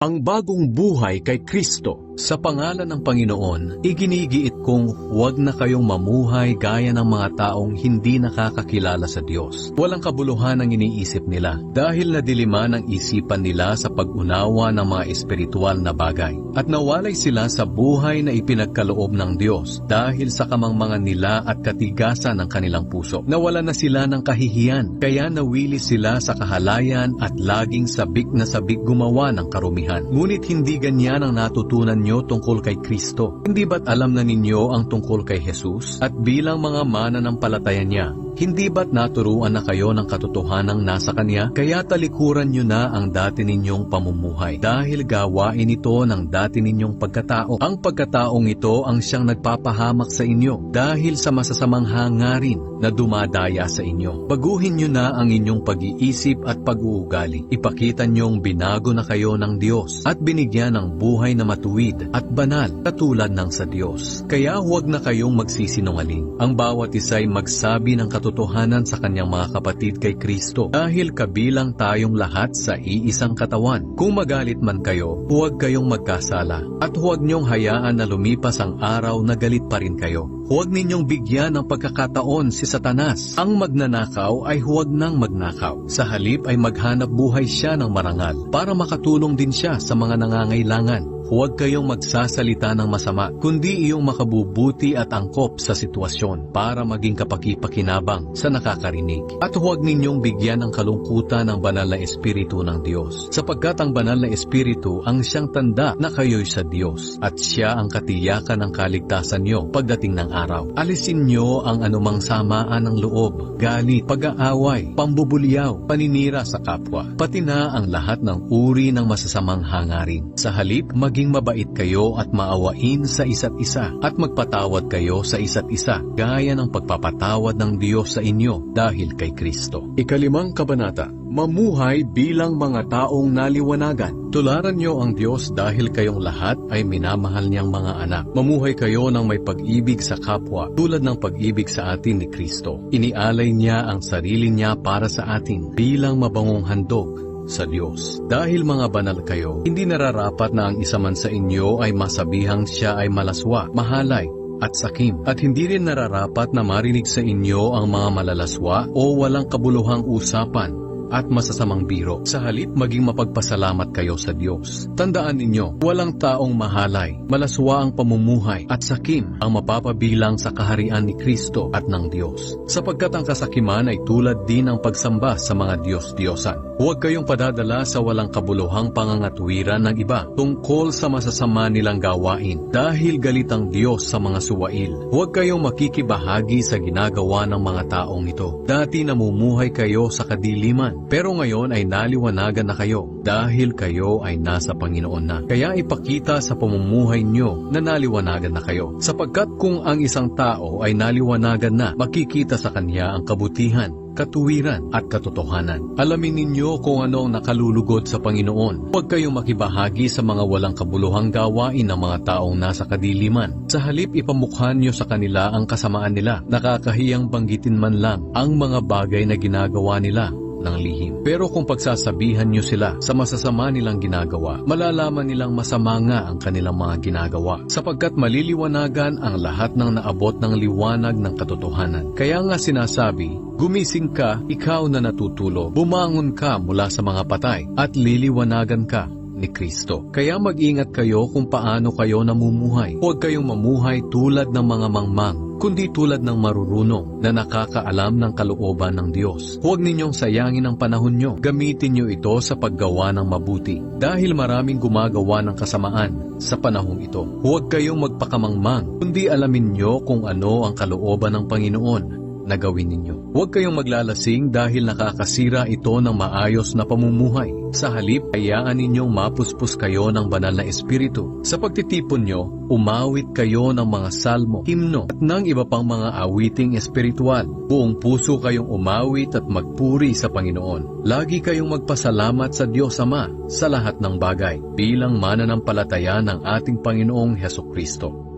Ang bagong buhay kay Kristo. Sa pangalan ng Panginoon, iginigiit kong huwag na kayong mamuhay gaya ng mga taong hindi nakakakilala sa Diyos. Walang kabuluhan ang iniisip nila dahil nadiliman ang isipan nila sa pag-unawa ng mga espiritual na bagay. At nawalay sila sa buhay na ipinagkaloob ng Diyos dahil sa kamangmangan nila at katigasan ng kanilang puso. Nawala na sila ng kahihiyan, kaya nawili sila sa kahalayan at laging sabik na sabik gumawa ng karumihan. Ngunit hindi ganyan ang natutunan nyo tungkol kay Kristo. Hindi ba't alam na ninyo ang tungkol kay Jesus? At bilang mga mananampalataya niya, hindi ba't naturuan na kayo ng katotohanang nasa Kanya? Kaya talikuran nyo na ang dati ninyong pamumuhay dahil gawain ito ng dati ninyong pagkatao. Ang pagkataong ito ang siyang nagpapahamak sa inyo dahil sa masasamang hangarin na dumadaya sa inyo. Baguhin nyo na ang inyong pag-iisip at pag-uugali. Ipakita nyong binago na kayo ng Diyos at binigyan ng buhay na matuwid at banal katulad ng sa Diyos. Kaya huwag na kayong magsisinungaling. Ang bawat isa'y magsabi ng katotohanan sa kanyang mga kapatid kay Kristo dahil kabilang tayong lahat sa iisang katawan. Kung magalit man kayo, huwag kayong magkasala at huwag niyong hayaan na lumipas ang araw na galit pa rin kayo. Huwag ninyong bigyan ng pagkakataon si Satanas. Ang magnanakaw ay huwag nang magnakaw. Sa halip ay maghanap buhay siya ng marangal para makatulong din siya sa mga nangangailangan. Huwag kayong magsasalita ng masama, kundi iyong makabubuti at angkop sa sitwasyon para maging kapakipakinabang sa nakakarinig. At huwag ninyong bigyan ng kalungkutan ang banal na Espiritu ng Diyos, sapagkat ang banal na Espiritu ang siyang tanda na kayo'y sa Diyos, at siya ang katiyakan ng kaligtasan nyo pagdating ng araw. Alisin nyo ang anumang samaan ng loob, galit, pag-aaway, pambubulyaw, paninira sa kapwa, pati na ang lahat ng uri ng masasamang hangarin. Sa halip, maging mabait kayo at maawain sa isa't isa at magpatawad kayo sa isa't isa gaya ng pagpapatawad ng Diyos sa inyo dahil kay Kristo. Ikalimang kabanata, mamuhay bilang mga taong naliwanagan. Tularan nyo ang Diyos dahil kayong lahat ay minamahal niyang mga anak. Mamuhay kayo ng may pag-ibig sa kapwa tulad ng pag-ibig sa atin ni Kristo. Inialay niya ang sarili niya para sa atin bilang mabangong handog sa Diyos. Dahil mga banal kayo, hindi nararapat na ang isa man sa inyo ay masabihang siya ay malaswa, mahalay, at sakim. At hindi rin nararapat na marinig sa inyo ang mga malalaswa o walang kabuluhang usapan at masasamang biro. Sa halip, maging mapagpasalamat kayo sa Diyos. Tandaan ninyo, walang taong mahalay, malaswa ang pamumuhay at sakim ang mapapabilang sa kaharian ni Kristo at ng Diyos. Sapagkat ang kasakiman ay tulad din ng pagsamba sa mga Diyos-Diyosan. Huwag kayong padadala sa walang kabuluhang pangangatwiran ng iba tungkol sa masasama nilang gawain dahil galit ang Diyos sa mga suwail. Huwag kayong makikibahagi sa ginagawa ng mga taong ito. Dati namumuhay kayo sa kadiliman, pero ngayon ay naliwanagan na kayo dahil kayo ay nasa Panginoon na. Kaya ipakita sa pamumuhay nyo na naliwanagan na kayo. Sapagkat kung ang isang tao ay naliwanagan na, makikita sa kanya ang kabutihan, katuwiran at katotohanan. Alamin ninyo kung ano ang nakalulugod sa Panginoon. Huwag kayong makibahagi sa mga walang kabuluhang gawain ng mga taong nasa kadiliman. Sa halip, ipamukha nyo sa kanila ang kasamaan nila. Nakakahiyang banggitin man lang ang mga bagay na ginagawa nila ng lihim. Pero kung pagsasabihan nyo sila sa masasama nilang ginagawa, malalaman nilang masama nga ang kanilang mga ginagawa, sapagkat maliliwanagan ang lahat ng naabot ng liwanag ng katotohanan. Kaya nga sinasabi, gumising ka, ikaw na natutulog, bumangon ka mula sa mga patay, at liliwanagan ka ni Kristo. Kaya mag-ingat kayo kung paano kayo namumuhay. Huwag kayong mamuhay tulad ng mga mangmang, kundi tulad ng marurunong na nakakaalam ng kalooban ng Diyos. Huwag ninyong sayangin ang panahon nyo. Gamitin nyo ito sa paggawa ng mabuti, dahil maraming gumagawa ng kasamaan sa panahong ito. Huwag kayong magpakamangmang, kundi alamin nyo kung ano ang kalooban ng Panginoon na gawin ninyo. Huwag kayong maglalasing dahil nakakasira ito ng maayos na pamumuhay. Sa halip, hayaan ninyong mapuspos kayo ng banal na Espiritu. Sa pagtitipon nyo, umawit kayo ng mga salmo, himno, at ng iba pang mga awiting espiritual. Buong puso kayong umawit at magpuri sa Panginoon. Lagi kayong magpasalamat sa Diyos Ama sa lahat ng bagay, bilang mananampalataya ng ating Panginoong Hesukristo.